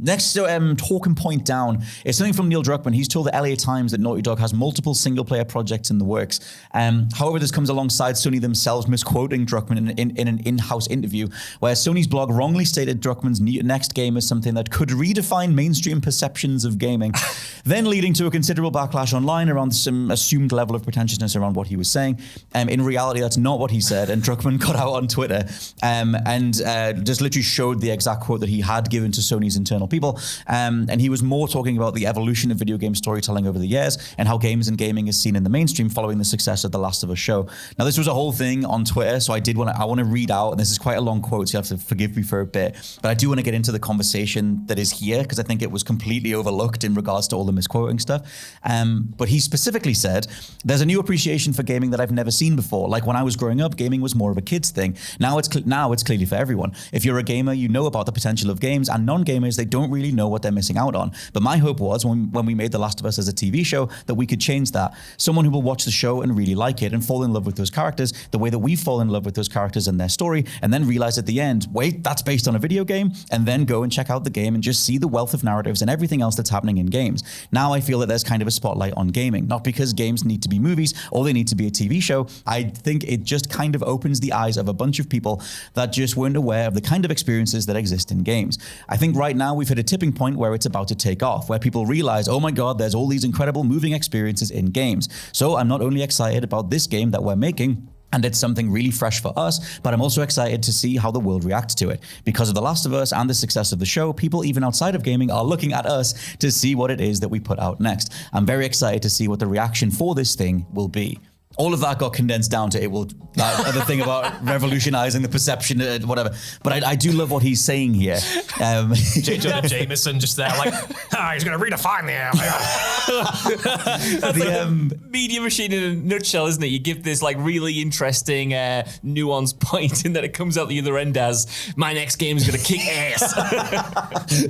Next talking point down is something from Neil Druckmann. He's told the LA Times that Naughty Dog has multiple single-player projects in the works. However, this comes alongside Sony themselves misquoting Druckmann in an in-house interview, where Sony's blog wrongly stated Druckmann's next game is something that could redefine mainstream perceptions of gaming, then leading to a considerable backlash online around some assumed level of pretentiousness around what he was saying. In reality, that's not what he said, and Druckmann got out on Twitter and just literally showed the exact quote that he had given to Sony's internal people, and he was more talking about the evolution of video game storytelling over the years and how games and gaming is seen in the mainstream following the success of The Last of Us show. Now, this was a whole thing on Twitter, so I want to read out, and this is quite a long quote, so you have to forgive me for a bit, but I do want to get into the conversation that is here because I think it was completely overlooked in regards to all the misquoting stuff. But he specifically said, "There's a new appreciation for gaming that I've never seen before. Like when I was growing up, gaming was more of a kid's thing. Now it's clearly for everyone. If you're a gamer, you know about the potential of games, and non-gamers, they don't really know what they're missing out on. But my hope was when we made The Last of Us as a TV show that we could change that. Someone who will watch the show and really like it and fall in love with those characters the way that we fall in love with those characters and their story, and then realize at the end, wait, that's based on a video game, and then go and check out the game and just see the wealth of narratives and everything else that's happening in games. Now I feel that there's kind of a spotlight on gaming, not because games need to be movies or they need to be a TV show. I think it just kind of opens the eyes of a bunch of people that just weren't aware of the kind of experiences that exist in games. I think right now we've hit a tipping point where it's about to take off, where people realize, oh my God, there's all these incredible moving experiences in games. So I'm not only excited about this game that we're making, and it's something really fresh for us, but I'm also excited to see how the world reacts to it. Because of The Last of Us and the success of the show, people even outside of gaming are looking at us to see what it is that we put out next. I'm very excited to see what the reaction for this thing will be." All of that got condensed down to that other thing about revolutionizing the perception, whatever. But I do love what he's saying here. J. Jonah Jameson just there, like, he's going to redefine the media machine in a nutshell, isn't it? You give this like really interesting, nuanced point, and then it comes out the other end as my next game is going to kick ass.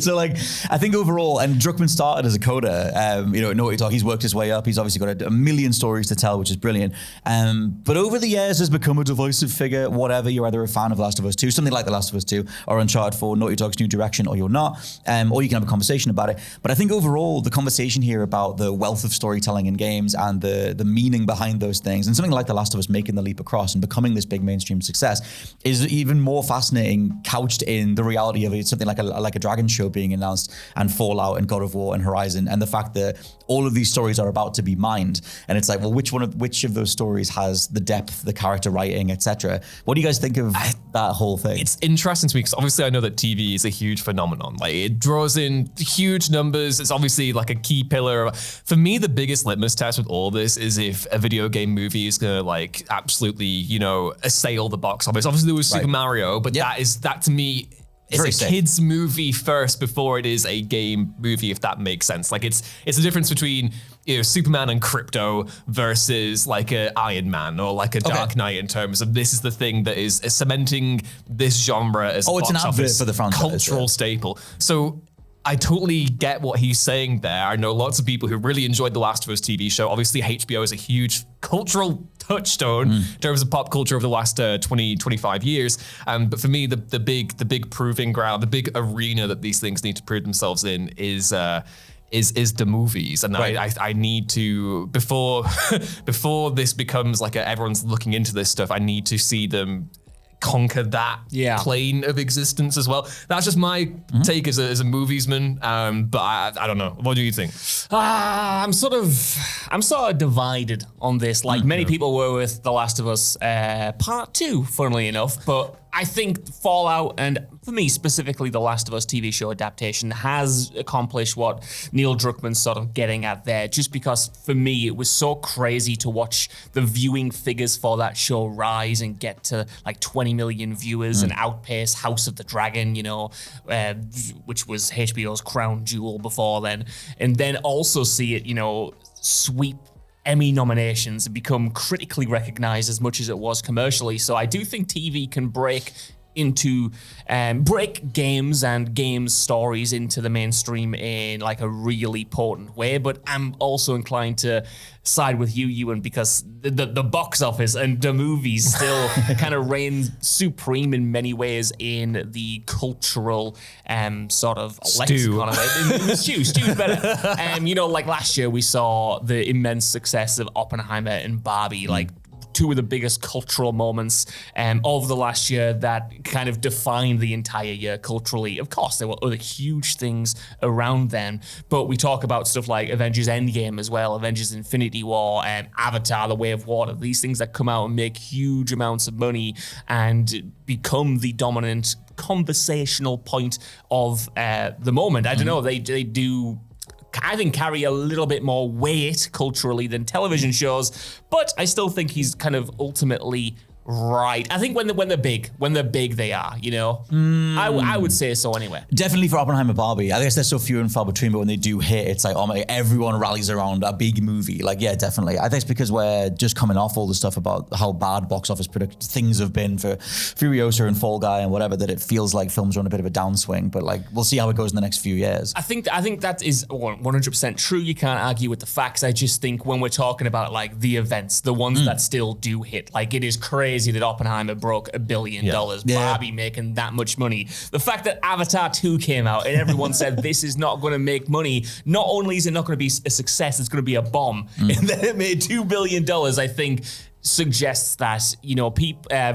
So, like, I think overall, and Druckmann started as a coder. At Naughty Dog, he's worked his way up. He's obviously got a million stories to tell, which is brilliant. But over the years has become a divisive figure, whatever. You're either a fan of The Last of Us 2, something like The Last of Us 2, or Uncharted 4, Naughty Dog's new direction, or you're not. Or you can have a conversation about it. But I think overall, the conversation here about the wealth of storytelling in games and the meaning behind those things, and something like The Last of Us making the leap across and becoming this big mainstream success, is even more fascinating, couched in the reality of it, something like a Dragon show being announced, and Fallout and God of War and Horizon, and the fact that all of these stories are about to be mined. And it's like, well, which of those stories has the depth, the character writing, etc.? What do you guys think of that whole thing? It's interesting to me because obviously I know that TV is a huge phenomenon. Like, it draws in huge numbers. It's obviously like a key pillar. For me, the biggest litmus test with all this is if a video game movie is gonna like absolutely, assail the box office. Obviously there was Super Mario, but that to me, it's a kid's movie first before it is a game movie, if that makes sense. Like, it's the difference between Superman and Crypto versus like a Iron Man or like a Dark Knight in terms of this is the thing that is cementing this genre as a box office for the franchise, cultural staple. So I totally get what he's saying there. I know lots of people who really enjoyed The Last of Us TV show. Obviously, HBO is a huge cultural touchstone in terms of pop culture over the last 20, 25 years. But for me, the big proving ground, the big arena that these things need to prove themselves in is the movies. And I need to, before this becomes like everyone's looking into this stuff, I need to see them conquer that plane of existence as well. That's just my take as a moviesman. But I don't know. What do you think? I'm sort of divided on this. Like many people were with The Last of Us Part 2, funnily enough. But I think Fallout, and for me specifically, The Last of Us TV show adaptation has accomplished what Neil Druckmann's sort of getting at there, just because for me it was so crazy to watch the viewing figures for that show rise and get to like 20 million viewers and outpace House of the Dragon, which was HBO's crown jewel before then, and then also see it, sweep Emmy nominations and become critically recognized as much as it was commercially. So I do think TV can break into break games and games stories into the mainstream in like a really potent way. But I'm also inclined to side with you, Ewan, because the box office and the movies still kind of reign supreme in many ways in the cultural sort of lexicon of it. Stew's better. You know, like last year we saw the immense success of Oppenheimer and Barbie, like two of the biggest cultural moments of the last year that kind of defined the entire year culturally. Of course, there were other huge things around then, but we talk about stuff like Avengers Endgame as well, Avengers Infinity War, Avatar, The Way of Water, these things that come out and make huge amounts of money and become the dominant conversational point of the moment. I don't know, they do, I think, carry a little bit more weight culturally than television shows, but I still think he's kind of ultimately right. I think when they're big, they are, you know? I would say so anyway. Definitely for Oppenheimer, Barbie. I guess they're so few and far between, but when they do hit, it's like, oh my, everyone rallies around a big movie. Like, yeah, definitely. I think it's because we're just coming off all the stuff about how bad box office things have been for Furiosa and Fall Guy and whatever, that it feels like films are on a bit of a downswing, but like, we'll see how it goes in the next few years. I think that is 100% true. You can't argue with the facts. I just think when we're talking about like the events, the ones that still do hit, like it is crazy that Oppenheimer broke $1 billion, Barbie making that much money. The fact that Avatar 2 came out and everyone said this is not going to make money, not only is it not going to be a success, it's going to be a bomb, and then it made $2 billion, I think suggests that, you know,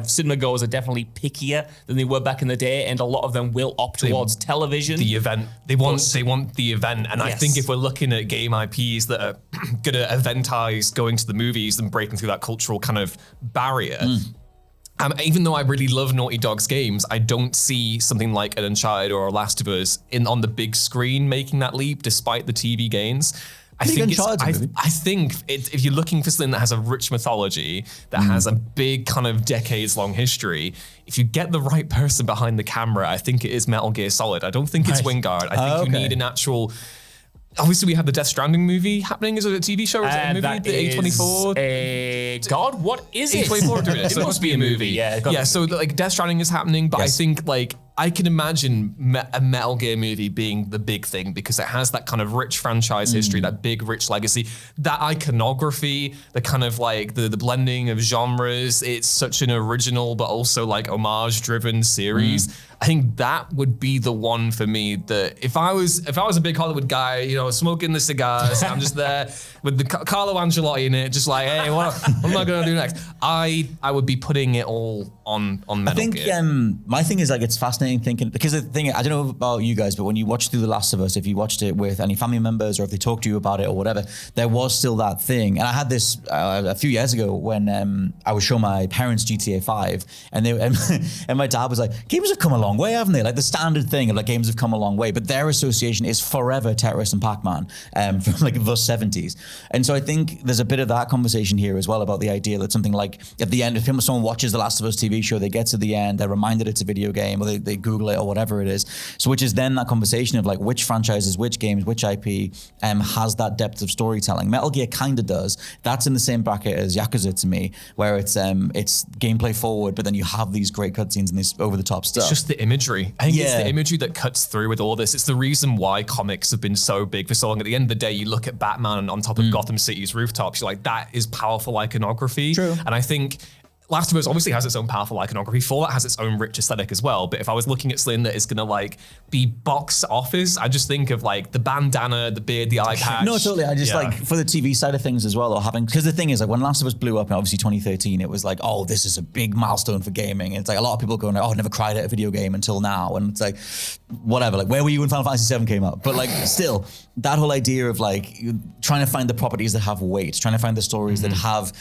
cinema goers are definitely pickier than they were back in the day, and a lot of them will opt towards television. The event. They want the event. And I think if we're looking at game IPs that are going to eventize going to the movies and breaking through that cultural kind of barrier, even though I really love Naughty Dog's games, I don't see something like an Uncharted or a Last of Us on the big screen making that leap despite the TV gains. I think if you're looking for something that has a rich mythology, that has a big kind of decades-long history, if you get the right person behind the camera, I think it is Metal Gear Solid. I don't think it's Wingard. I think you need an actual... Obviously, we have the Death Stranding movie happening. Is it a TV show or is it a movie? The A24? God, what is it? A24 doing it. It must be a movie. Yeah, so like Death Stranding is happening, but I think like I can imagine a Metal Gear movie being the big thing because it has that kind of rich franchise history, that big rich legacy, that iconography, the kind of like the blending of genres. It's such an original but also like homage-driven series. I think that would be the one for me. That if I was a big Hollywood guy, you know, smoking the cigars, I'm just there with the Carlo Ancelotti in it, just like, hey, what am I gonna do next? I would be putting it all on Metal Gear. I think my thing is like it's fascinating thinking, because the thing, I don't know about you guys, but when you watch through The Last of Us, if you watched it with any family members or if they talked to you about it or whatever, there was still that thing. And I had this a few years ago when I was showing my parents GTA 5 and and my dad was like, games have come a long way, haven't they? Like the standard thing of like games have come a long way, but their association is forever Tetris and Pac-Man from like the 70s. And so I think there's a bit of that conversation here as well about the idea that something like at the end, if someone watches The Last of Us TV show, they get to the end, they're reminded it's a video game, or they Google it or whatever it is. So which is then that conversation of like which franchises, which games, which IP has that depth of storytelling. Metal Gear kind of does. That's in the same bracket as Yakuza to me, where it's gameplay forward, but then you have these great cutscenes and this over the top stuff. It's just the imagery. I think it's the imagery that cuts through with all this. It's the reason why comics have been so big for so long. At the end of the day, you look at Batman on top of Gotham City's rooftops, you're like, that is powerful iconography. True. And I think Last of Us obviously has its own powerful iconography. Fallout has its own rich aesthetic as well. But if I was looking at something that is going to like be box office, I just think of like the bandana, the beard, the eye patch. No, totally. I just like for the TV side of things as well, or having, because the thing is like when Last of Us blew up in obviously 2013, it was like, oh, this is a big milestone for gaming. And it's like a lot of people going, oh, I never cried at a video game until now. And it's like, whatever, like where were you when Final Fantasy 7 came out? But like still, that whole idea of like trying to find the properties that have weight, trying to find the stories that have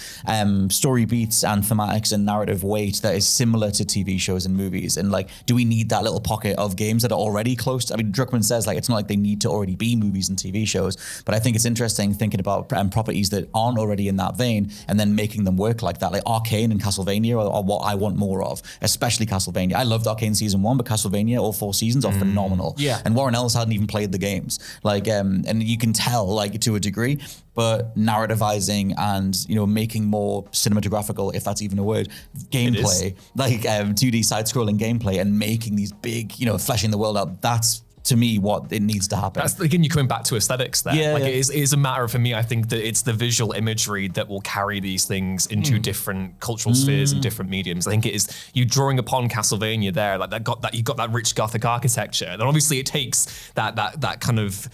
story beats and thematics and narrative weight that is similar to TV shows and movies. And like, do we need that little pocket of games that are already close to, I mean, Druckmann says like, it's not like they need to already be movies and TV shows, but I think it's interesting thinking about properties that aren't already in that vein and then making them work like that. Like Arcane and Castlevania are what I want more of, especially Castlevania. I loved Arcane season 1, but Castlevania, all 4 seasons are phenomenal. Yeah. And Warren Ellis hadn't even played the games. Like, and you can tell like to a degree. but narrativizing and, you know, making more cinematographical, if that's even a word, gameplay, like 2D side-scrolling gameplay, and making these big, you know, fleshing the world out. That's, to me, what it needs to happen. That's, again, you're coming back to aesthetics there. Yeah, It is a matter of, for me, I think that it's the visual imagery that will carry these things into different cultural spheres and different mediums. I think it is you drawing upon Castlevania there, like you've got that rich Gothic architecture. And obviously it takes that kind of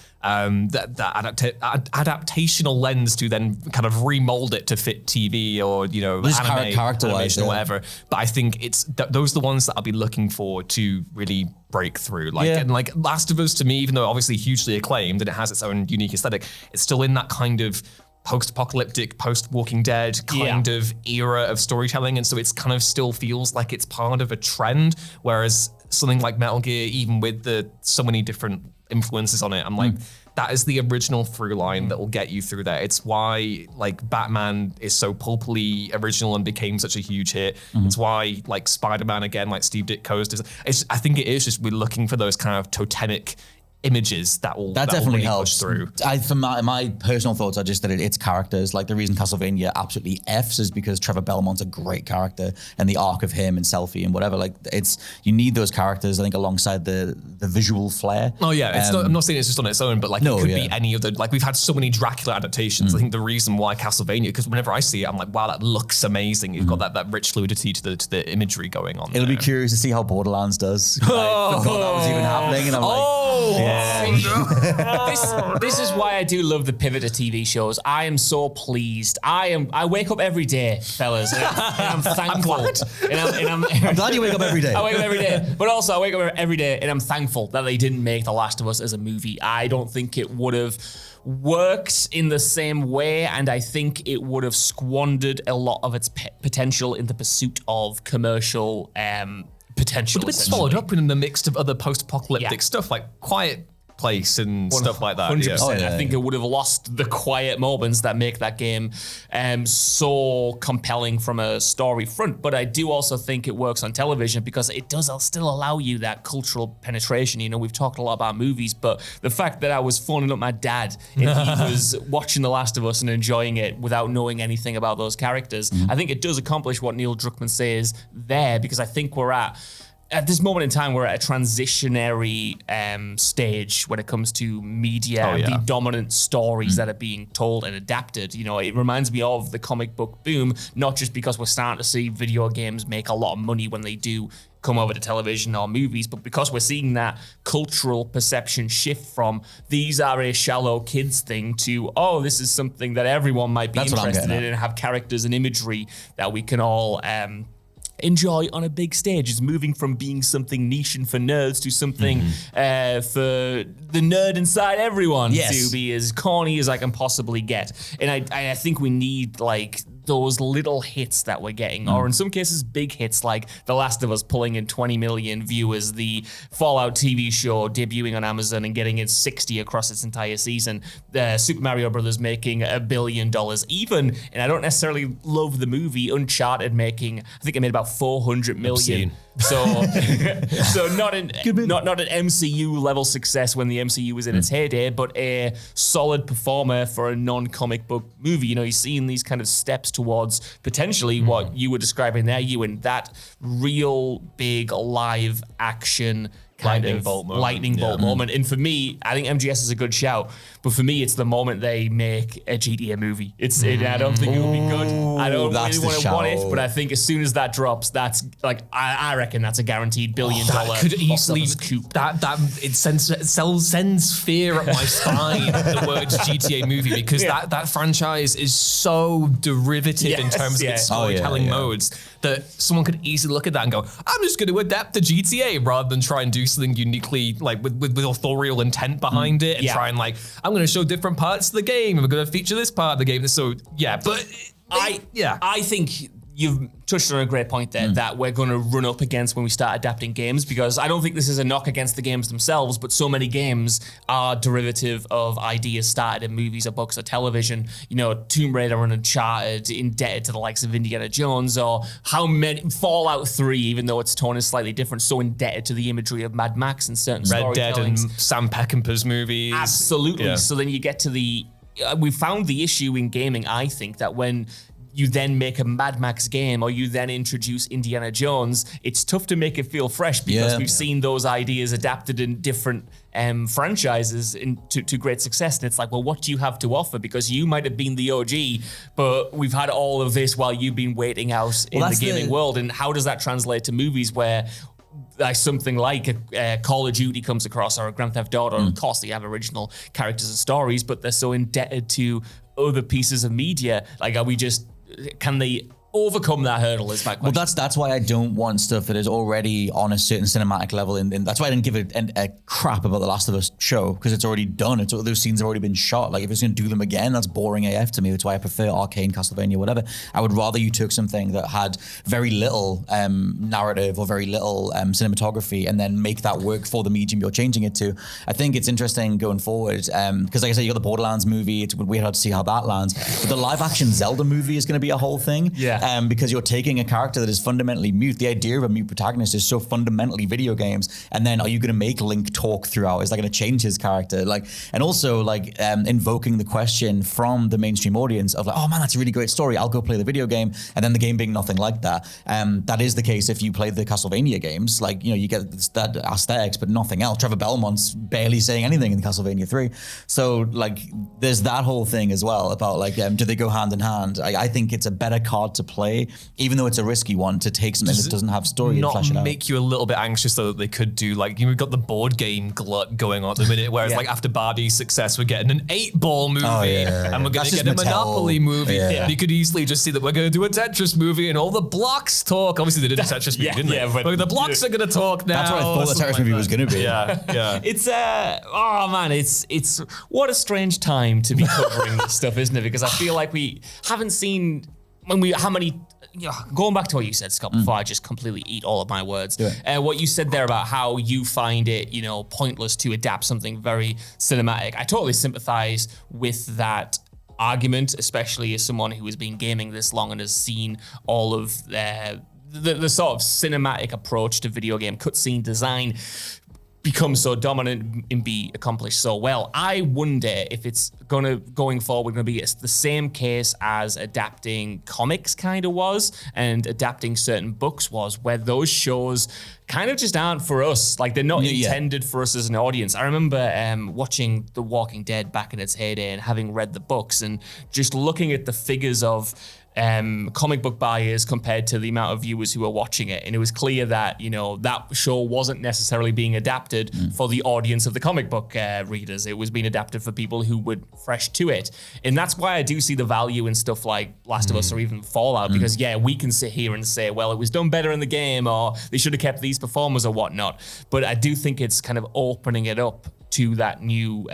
adaptational lens to then kind of remold it to fit TV or, you know, anime, animation or whatever. But I think it's those are the ones that I'll be looking for to really break through. And like Last of Us, to me, even though obviously hugely acclaimed and it has its own unique aesthetic, it's still in that kind of post-apocalyptic, post-Walking Dead kind of era of storytelling. And so it's kind of still feels like it's part of a trend. Whereas something like Metal Gear, even with so many different influences on it, I'm like, that is the original through line that will get you through there. It's why like Batman is so pulpily original and became such a huge hit. It's why like Spider-Man, again, like Steve Ditko's does. I think it is just we're looking for those kind of totemic images that definitely really helps through. For my personal thoughts are just that it's characters. Like the reason Castlevania absolutely Fs is because Trevor Belmont's a great character, and the arc of him and Selfie and whatever. Like you need those characters, I think, alongside the visual flair. Oh yeah, I'm not saying it's just on its own, but like it could be any of the, like we've had so many Dracula adaptations. I think the reason why Castlevania, because whenever I see it, I'm like, wow, that looks amazing. You've got that rich fluidity to the imagery going on. It'll be curious to see how Borderlands does. I forgot that was even happening, and I'm like. This is why I do love the pivot to TV shows. I am so pleased. I wake up every day, fellas, and I'm thankful. I'm glad you wake up every day. I wake up every day, but also I wake up every day and I'm thankful that they didn't make The Last of Us as a movie. I don't think it would have worked in the same way, and I think it would have squandered a lot of its potential in the pursuit of commercial potential. But it's followed up in the mix of other post-apocalyptic stuff like Quiet Place and stuff like that. 100%. I think it would have lost the quiet moments that make that game so compelling from a story front. But I do also think it works on television because it does still allow you that cultural penetration. You know, we've talked a lot about movies, but the fact that I was phoning up my dad and he was watching The Last of Us and enjoying it without knowing anything about those characters, I think it does accomplish what Neil Druckmann says there, because I think we're at this moment in time, we're at a transitionary stage when it comes to media, the dominant stories that are being told and adapted. You know, it reminds me of the comic book boom, not just because we're starting to see video games make a lot of money when they do come over to television or movies, but because we're seeing that cultural perception shift from these are a shallow kids thing to, oh, this is something that everyone might be interested in and have characters and imagery that we can all enjoy on a big stage. Is moving from being something niche and for nerds to something for the nerd inside everyone to be as corny as I can possibly get. And I think we need like those little hits that we're getting, or in some cases big hits like The Last of Us pulling in 20 million viewers, the Fallout TV show debuting on Amazon and getting in 60 across its entire season, Super Mario Brothers making $1 billion even, and I don't necessarily love the movie, Uncharted making, I think it made about 400 million. So not an MCU level success when the MCU was in its heyday, but a solid performer for a non-comic book movie. You know, you're seeing these kind of steps towards potentially what you were describing there, Ewan, that real big live action lightning bolt moment. And for me, I think MGS is a good shout, but for me, it's the moment they make a GTA movie. I don't think it will be good. I don't really want to want it, but I think as soon as that drops, that's like I reckon that's a guaranteed $1 billion. That could easily it sends fear up my spine. The word GTA movie, because that franchise is so derivative in terms of its storytelling modes that someone could easily look at that and go, I'm just going to adapt the GTA rather than try and do something uniquely like with authorial intent behind it and try and like, I'm going to show different parts of the game and we're going to feature this part of the game. So I think you've touched on a great point there that we're going to run up against when we start adapting games, because I don't think this is a knock against the games themselves, but so many games are derivative of ideas started in movies or books or television. You know, Tomb Raider and Uncharted indebted to the likes of Indiana Jones, or how many Fallout 3, even though its tone is slightly different, so indebted to the imagery of Mad Max and certain Red Dead and Sam Peckinpah's movies. Absolutely. So then you get to the we found the issue in gaming, I think, that when you then make a Mad Max game or you then introduce Indiana Jones, it's tough to make it feel fresh because we've seen those ideas adapted in different franchises to great success. And it's like, well, what do you have to offer? Because you might have been the OG, but we've had all of this while you've been waiting out in the gaming world. And how does that translate to movies where something like a Call of Duty comes across or a Grand Theft Auto? Of course, they have original characters and stories, but they're so indebted to other pieces of media. Like, can they overcome that hurdle is my question. Well, that's why I don't want stuff that is already on a certain cinematic level. And that's why I didn't give it a crap about The Last of Us show, because it's already done. Those scenes have already been shot. Like, if it's going to do them again, that's boring AF to me. That's why I prefer Arcane, Castlevania, whatever. I would rather you took something that had very little narrative or very little cinematography and then make that work for the medium you're changing it to. I think it's interesting going forward because, like I said, you got the Borderlands movie. It's weird how to see how that lands. But the live-action Zelda movie is going to be a whole thing. Yeah. Because you're taking a character that is fundamentally mute. The idea of a mute protagonist is so fundamentally video games. And then are you going to make Link talk throughout? Is that going to change his character? And also invoking the question from the mainstream audience of oh man, that's a really great story. I'll go play the video game. And then the game being nothing like that. That is the case if you play the Castlevania games. You get that aesthetics, but nothing else. Trevor Belmont's barely saying anything in Castlevania 3. So there's that whole thing as well about do they go hand in hand? I think it's a better card to play, even though it's a risky one, to take something that doesn't have story and flesh it out. Make you a little bit anxious though that they could do we've got the board game glut going on at the minute, whereas after Barbie's success, we're getting an 8-ball movie and we're going to get a Monopoly movie. Yeah. You could easily just see that we're going to do a Tetris movie and all the blocks talk. Obviously they did a Tetris movie, didn't they? But the blocks are going to talk now. That's what I thought the Tetris movie was going to be. Yeah. It's it's what a strange time to be covering this stuff, isn't it? Because I feel like we haven't seen going back to what you said, Scott, before I just completely eat all of my words. What you said there about how you find it, pointless to adapt something very cinematic. I totally sympathize with that argument, especially as someone who has been gaming this long and has seen all of the sort of cinematic approach to video game cutscene design become so dominant and be accomplished so well. I wonder if it's going forward going to be the same case as adapting comics kind of was and adapting certain books was, where those shows kind of just aren't for us. They're not intended for us as an audience. I remember watching The Walking Dead back in its heyday and having read the books and just looking at the figures of comic book buyers compared to the amount of viewers who were watching it. And it was clear that, that show wasn't necessarily being adapted for the audience of the comic book readers. It was being adapted for people who were fresh to it. And that's why I do see the value in stuff like Last of Us or even Fallout, because we can sit here and say, well, it was done better in the game, or they should have kept these performers or whatnot. But I do think it's kind of opening it up to that new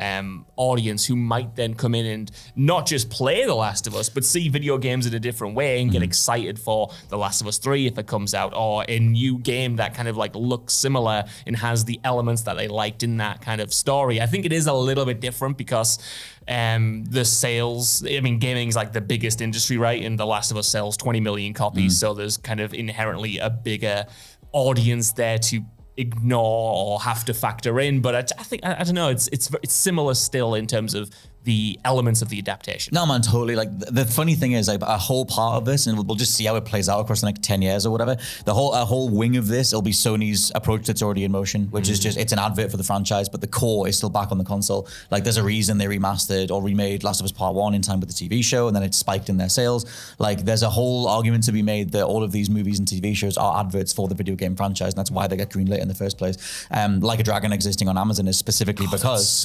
audience who might then come in and not just play The Last of Us, but see video games in a different way and get excited for The Last of Us 3 if it comes out, or a new game that kind of looks similar and has the elements that they liked in that kind of story. I think it is a little bit different because the sales, gaming's the biggest industry, right? And The Last of Us sells 20 million copies, so there's kind of inherently a bigger audience there to ignore or have to factor in. But I think I don't know, it's similar still in terms of the elements of the adaptation. No, man, totally. The funny thing is, a whole part of this, and we'll just see how it plays out across the next 10 years or whatever. A whole wing of this, it'll be Sony's approach that's already in motion, which is just, it's an advert for the franchise, but the core is still back on the console. There's a reason they remastered or remade Last of Us Part 1 in time with the TV show, and then it spiked in their sales. There's a whole argument to be made that all of these movies and TV shows are adverts for the video game franchise, and that's why they get greenlit in the first place. Like a Dragon existing on Amazon is specifically because...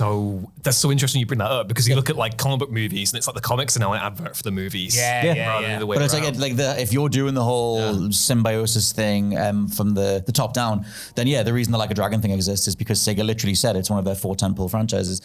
That's so interesting you bring that up, because you look at comic book movies and it's the comics are now an advert for the movies. Yeah. But it's if you're doing the whole symbiosis thing from the top down, then the reason the Like a Dragon thing exists is because Sega literally said it's one of their 4 tentpole franchises.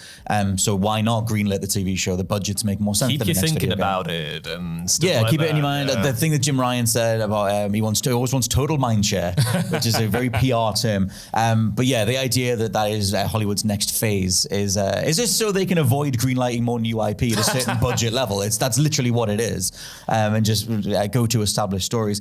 So why not greenlit the TV show? The budgets make more sense. Keep than you the next thinking video game. about it and stuff keep that. it in your mind. The thing that Jim Ryan said about he always wants total mind share, which is a very PR term. But the idea that is Hollywood's next phase is just so they can avoid greenlighting more new IP at a certain budget level. That's literally what it is, and just go to established stories.